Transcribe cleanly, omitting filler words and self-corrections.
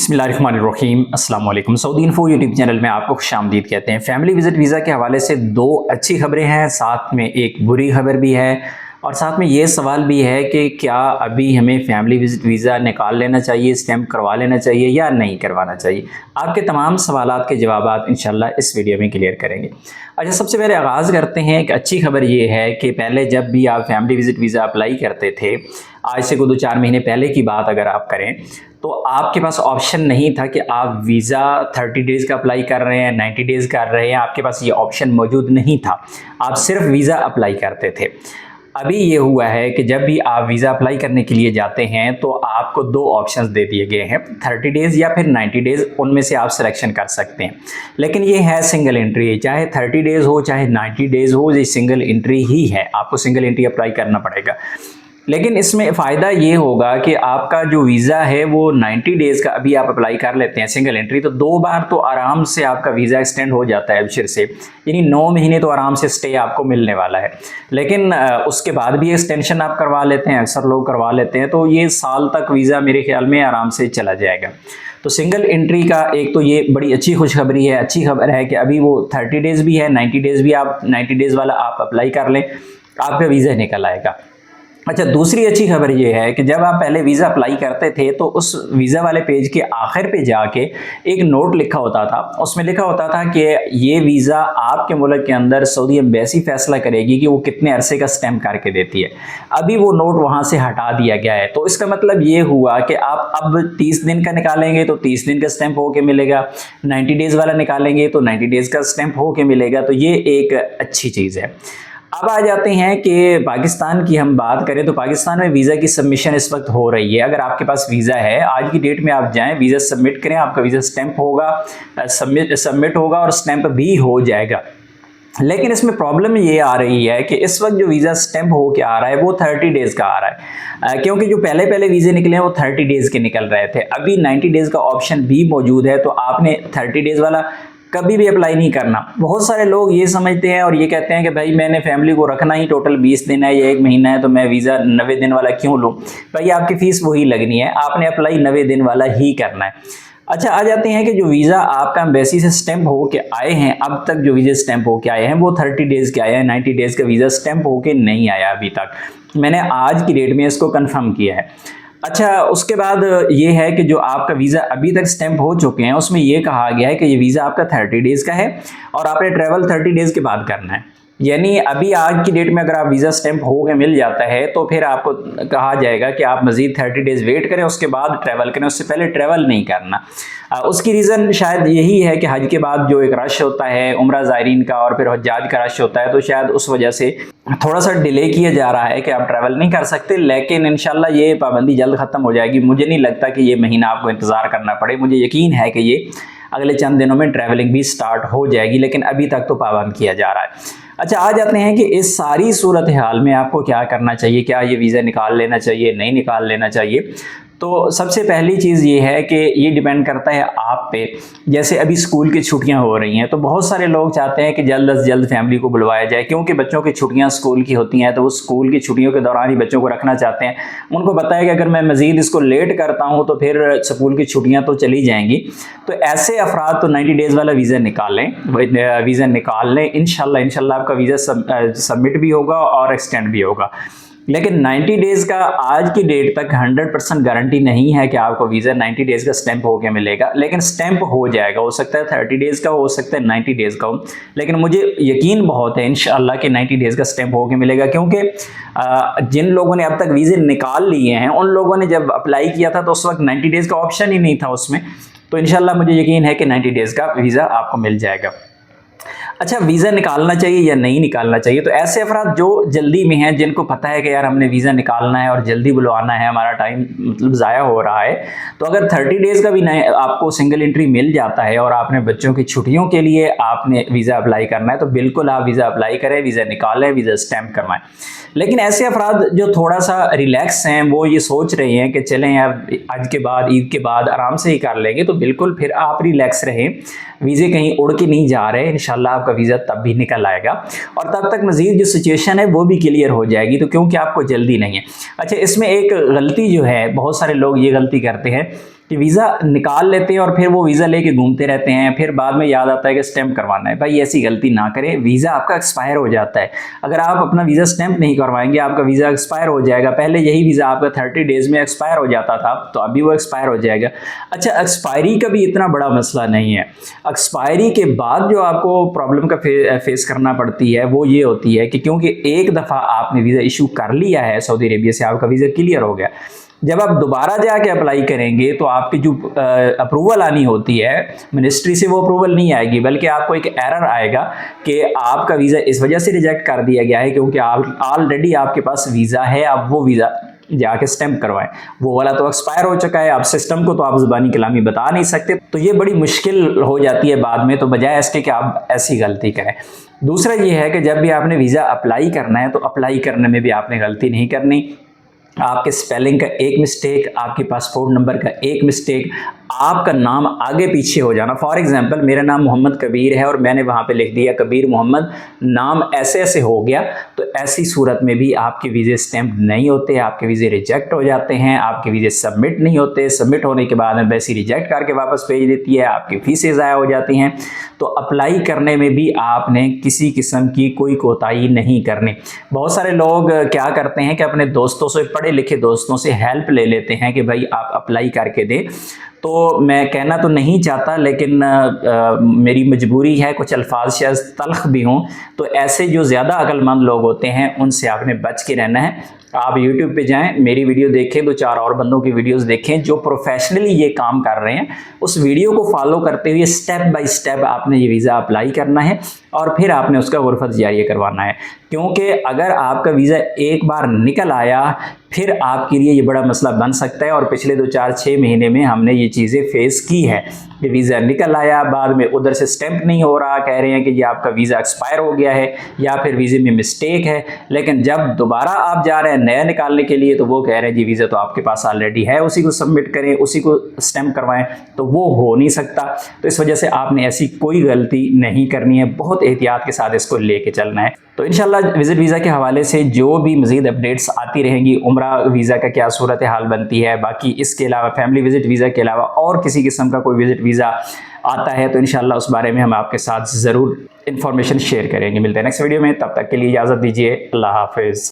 बिस्मिल्लाहिर्रहमानिर्रहीम अस्सलाम वालेकुम। सऊदी इन्फो यूट्यूब चैनल में आपको खुशामदीद कहते हैं। फैमिली विजिट वीज़ा के हवाले से दो अच्छी खबरें हैं, साथ में एक बुरी खबर भी है और साथ में ये सवाल भी है कि क्या अभी हमें फैमिली विजिट वीज़ा निकाल लेना चाहिए, स्टैम्प करवा लेना चाहिए या नहीं करवाना चाहिए। आपके तमाम सवालात के जवाबात इंशाल्लाह इस वीडियो में क्लियर करेंगे। अच्छा, सबसे पहले आगाज़ करते हैं। एक अच्छी खबर ये है कि पहले जब भी आप फैमिली विजिट वीज़ा अप्लाई करते थे, आज से 2-4 महीने पहले की बात अगर आप करें, तो आपके पास ऑप्शन नहीं था कि आप वीज़ा 30 डेज़ का अप्लाई कर रहे हैं, 90 डेज़ कर रहे हैं, आपके पास ये ऑप्शन मौजूद नहीं था। आप सिर्फ वीज़ा अप्लाई करते थे। अभी ये हुआ है कि जब भी आप वीज़ा अप्लाई करने के लिए जाते हैं तो आपको दो ऑप्शंस दे दिए गए हैं, 30 डेज़ या फिर 90 डेज़, उनमें से आप सिलेक्शन कर सकते हैं। लेकिन ये है सिंगल एंट्री, चाहे 30 डेज़ हो चाहे 90 डेज़ हो, ये सिंगल एंट्री ही है। आपको सिंगल एंट्री अप्लाई करना पड़ेगा। लेकिन इसमें फ़ायदा ये होगा कि आपका जो वीज़ा है वो 90 डेज़ का अभी आप अप्लाई कर लेते हैं सिंगल एंट्री, तो 2 बार तो आराम से आपका वीज़ा एक्सटेंड हो जाता है अबशर से, यानी 9 महीने तो आराम से स्टे आपको मिलने वाला है। लेकिन उसके बाद भी एक्सटेंशन आप करवा लेते हैं, अक्सर लोग करवा लेते हैं, तो ये साल तक वीज़ा मेरे ख्याल में आराम से चला जाएगा। तो सिंगल एंट्री का एक तो ये बड़ी अच्छी खुशखबरी है। अच्छी खबर है कि अभी वो 30 डेज़ भी है, 90 डेज़ भी, आप 90 डेज़ वाला आप अप्लाई कर लें, आपका वीज़ा निकल आएगा। अच्छा, दूसरी अच्छी खबर ये है कि जब आप पहले वीज़ा अप्लाई करते थे तो उस वीज़ा वाले पेज के आखिर पे जाके एक नोट लिखा होता था। उसमें लिखा होता था कि ये वीज़ा आपके मुल्क के अंदर सऊदी एम्बेसी फैसला करेगी कि वो कितने अरसे का स्टैम्प करके देती है। अभी वो नोट वहाँ से हटा दिया गया है, तो इसका मतलब ये हुआ कि आप अब 30 दिन का निकालेंगे तो 30 दिन का स्टैम्प होके मिलेगा, 90 डेज़ वाला निकालेंगे तो 90 डेज़ का स्टैम्प होके मिलेगा। तो ये एक अच्छी चीज़ है। अब आ जाते हैं कि पाकिस्तान की हम बात करें तो पाकिस्तान में वीज़ा की सबमिशन इस वक्त हो रही है। अगर आपके पास वीज़ा है, आज की डेट में आप जाएं, वीज़ा सबमिट करें, आपका वीज़ा स्टैंप होगा, सबमिट होगा और स्टैंप भी हो जाएगा। लेकिन इसमें प्रॉब्लम ये आ रही है कि इस वक्त जो वीज़ा स्टैंप हो के आ रहा है वो 30 डेज़ का आ रहा है, क्योंकि जो पहले वीज़े निकले हैं वो 30 डेज़ के निकल रहे थे। अभी 90 डेज़ का ऑप्शन भी मौजूद है, तो आपने 30 डेज़ वाला कभी भी अप्लाई नहीं करना। बहुत सारे लोग ये समझते हैं और ये कहते हैं कि भाई मैंने फैमिली को रखना ही टोटल 20 दिन है या 1 महीना है, तो मैं वीज़ा 90 दिन वाला क्यों लूँ। भाई आपकी फ़ीस वही लगनी है, आपने अप्लाई 90 दिन वाला ही करना है। अच्छा, आ जाते हैं कि जो वीज़ा आपका एम्बेसी से स्टैंप हो के आए हैं, अब तक जो वीज़ा स्टैंप हो के आए हैं वो 30 डेज़ के आए हैं, 90 डेज़ का वीज़ा स्टैंप हो के नहीं आया अभी तक। मैंने आज की डेट में इसको कन्फर्म किया है। अच्छा, उसके बाद ये है कि जो आपका वीज़ा अभी तक स्टैंप हो चुके हैं उसमें ये कहा गया है कि ये वीज़ा आपका 30 डेज़ का है और आपने ट्रैवल 30 डेज़ के बाद करना है। यानी अभी आज की डेट में अगर आप वीज़ा स्टैंप हो के मिल जाता है तो फिर आपको कहा जाएगा कि आप मज़ीद 30 डेज़ वेट करें, उसके बाद ट्रैवल करें, उससे पहले ट्रैवल नहीं करना। उसकी रीज़न शायद यही है कि हज के बाद जो एक रश होता है उम्रा ज़ायरीन का और फिर हज्जाज का रश होता है, तो शायद उस वजह से थोड़ा सा डिले किया जा रहा है कि आप ट्रैवल नहीं कर सकते। लेकिन इंशाल्लाह ये पाबंदी जल्द ख़त्म हो जाएगी। मुझे नहीं लगता कि ये महीना आपको इंतज़ार करना पड़े, मुझे यकीन है कि ये अगले चंद दिनों में ट्रैवलिंग भी स्टार्ट हो जाएगी, लेकिन अभी तक तो पाबंद किया जा रहा है। अच्छा, आ जाते हैं कि इस सारी सूरत हाल में आपको क्या करना चाहिए, क्या ये वीज़ा निकाल लेना चाहिए, नहीं निकाल लेना चाहिए। तो सबसे पहली चीज़ ये है कि ये डिपेंड करता है आप पे। जैसे अभी स्कूल की छुट्टियां हो रही हैं तो बहुत सारे लोग चाहते हैं कि जल्द से जल्द फैमिली को बुलवाया जाए, क्योंकि बच्चों की छुट्टियां स्कूल की होती हैं, तो वो स्कूल की छुट्टियों के दौरान ही बच्चों को रखना चाहते हैं। उनको पता है कि अगर मैं मज़ीद इसको लेट करता हूँ तो फिर स्कूल की छुट्टियाँ तो चली जाएंगी। तो ऐसे अफराद तो 90 डेज़ वाला वीज़ा निकाल लें। इंशाल्लाह आपका वीज़ा सबमिट भी होगा और एक्सटेंड भी होगा। लेकिन 90 डेज़ का आज की डेट तक 100% गारंटी नहीं है कि आपको वीज़ा 90 डेज़ का स्टैंप होके मिलेगा, लेकिन स्टैंप हो जाएगा। हो सकता है 30 डेज़ का, हो सकता है 90 डेज़ का हो, लेकिन मुझे यकीन बहुत है इंशाल्लाह कि 90 डेज़ का स्टैंप होके मिलेगा। क्योंकि जिन लोगों ने अब तक वीज़े निकाल लिए हैं उन लोगों ने जब अप्लाई किया था तो उस वक्त 90 डेज़ का ऑप्शन ही नहीं था उसमें। तो इंशाल्लाह मुझे यकीन है कि 90 डेज़ का वीज़ा आपको मिल जाएगा। अच्छा, वीज़ा निकालना चाहिए या नहीं निकालना चाहिए, तो ऐसे अफराद जो जल्दी में हैं, जिनको पता है कि यार हमने वीज़ा निकालना है और जल्दी बुलवाना है, हमारा टाइम मतलब ज़ाया हो रहा है, तो अगर 30 डेज़ का भी नहीं आपको सिंगल एंट्री मिल जाता है और आपने बच्चों की छुट्टियों के लिए आपने वीज़ा अप्लाई करना है, तो बिल्कुल आप वीज़ा अप्लाई करें, वीज़ा निकालें, वीज़ा स्टैम्प करवाएं। लेकिन ऐसे अफराद जो थोड़ा सा रिलैक्स हैं, वो ये सोच रहे हैं कि चलें यार आज के बाद, ईद के बाद आराम से ही कर लेंगे, तो बिल्कुल फिर आप रिलैक्स रहें। वीज़े कहीं उड़ के नहीं जा रहे, इंशाल्लाह आपका वीज़ा तब भी निकल आएगा और तब तक मज़ीद जो सिचुएशन है वो भी क्लियर हो जाएगी, तो क्योंकि आपको जल्दी नहीं है। अच्छा, इसमें एक गलती जो है, बहुत सारे लोग ये गलती करते हैं कि वीज़ा निकाल लेते हैं और फिर वो वीज़ा लेके घूमते रहते हैं, फिर बाद में याद आता है कि स्टैंप करवाना है। भाई ऐसी गलती ना करें, वीज़ा आपका एक्सपायर हो जाता है। अगर आप अपना वीज़ा स्टैंप नहीं करवाएंगे आपका वीज़ा एक्सपायर हो जाएगा। पहले यही वीज़ा आपका 30 डेज़ में एक्सपायर हो जाता था, तो अभी वो एक्सपायर हो जाएगा। अच्छा, एक्सपायरी का भी इतना बड़ा मसला नहीं है। एक्सपायरी के बाद जो आपको प्रॉब्लम का फेस करना पड़ती है वो ये होती है कि क्योंकि एक दफ़ा आपने वीज़ा इशू कर लिया है सऊदी अरेबिया से, आपका वीज़ा क्लियर हो गया, जब आप दोबारा जाके अप्लाई करेंगे तो आपकी जो अप्रूवल आनी होती है मिनिस्ट्री से, वो अप्रूवल नहीं आएगी, बल्कि आपको एक एरर आएगा कि आपका वीज़ा इस वजह से रिजेक्ट कर दिया गया है क्योंकि आप ऑलरेडी आपके पास वीज़ा है, आप वो वीज़ा जाके स्टैंप करवाएं, वो वाला तो एक्सपायर हो चुका है। आप सिस्टम को तो आप ज़ुबानी कलामी बता नहीं सकते, तो ये बड़ी मुश्किल हो जाती है बाद में, तो बजाय इसके कि आप ऐसी गलती करें। दूसरा ये है कि जब भी आपने वीज़ा अप्लाई करना है तो अप्लाई करने में भी आपने गलती नहीं करनी। आपके स्पेलिंग का एक मिस्टेक, आपके पासपोर्ट नंबर का एक मिस्टेक, आपका नाम आगे पीछे हो जाना। फॉर एग्जांपल मेरा नाम मोहम्मद कबीर है और मैंने वहाँ पे लिख दिया कबीर मोहम्मद, नाम ऐसे ऐसे हो गया, तो ऐसी सूरत में भी आपके वीज़े स्टैंप नहीं होते, आपके वीज़े रिजेक्ट हो जाते हैं, आपके वीज़े सबमिट नहीं होते। सबमिट होने के बाद एम्बेसी रिजेक्ट करके वापस भेज देती है, आपकी फीसें ज़ाया हो जाती हैं। तो अप्लाई करने में भी आपने किसी किस्म की कोई कोताही नहीं करनी। बहुत सारे लोग क्या करते हैं कि अपने दोस्तों से, पढ़े लिखे दोस्तों से हेल्प ले लेते हैं कि भाई आप अप्लाई करके दें। तो मैं कहना तो नहीं चाहता, लेकिन मेरी मजबूरी है, कुछ अल्फाज शायद तल्ख भी हों, तो ऐसे जो ज़्यादा अक्लमंद लोग होते हैं उनसे आपने बच के रहना है। आप YouTube पे जाएं, मेरी वीडियो देखें, 2-4 और बंदों की वीडियोस देखें जो प्रोफेशनली ये काम कर रहे हैं, उस वीडियो को फॉलो करते हुए स्टेप बाय स्टेप आपने ये वीज़ा अप्लाई करना है और फिर आपने उसका गुरफत जारिया करवाना है। क्योंकि अगर आपका वीज़ा एक बार निकल आया फिर आपके लिए ये बड़ा मसला बन सकता है, और पिछले 2-4-6 महीने में हमने ये चीज़ें फेस की है कि वीज़ा निकल आया, बाद में उधर से स्टैंप नहीं हो रहा, कह रहे हैं कि ये आपका वीज़ा एक्सपायर हो गया है या फिर वीज़े में मिस्टेक है, लेकिन जब दोबारा आप जा रहे हैं नया निकालने के लिए तो वो कह रहे हैं जी वीज़ा तो आपके पास ऑलरेडी है, उसी को सबमिट करें, उसी को स्टैंप करवाएं, तो वो हो नहीं सकता। तो इस वजह से आपने ऐसी कोई गलती नहीं करनी है, बहुत एहतियात के साथ इसको लेके चलना है। तो इंशाल्लाह विजिट वीज़ा के हवाले से जो भी मज़ीद अपडेट्स आती रहेंगी, उम्रा वीज़ा का क्या सूरत हाल बनती है, बाकी इसके अलावा फैमिली विजिट वीज़ा के अलावा और किसी किस्म का कोई विजिट वीज़ा आता है तो इंशाल्लाह उस बारे में हम आपके साथ ज़रूर इन्फॉर्मेशन शेयर करेंगे। मिलते हैं नेक्स्ट वीडियो में, तब तक के लिए इजाज़त दीजिए। अल्लाह हाफिज़।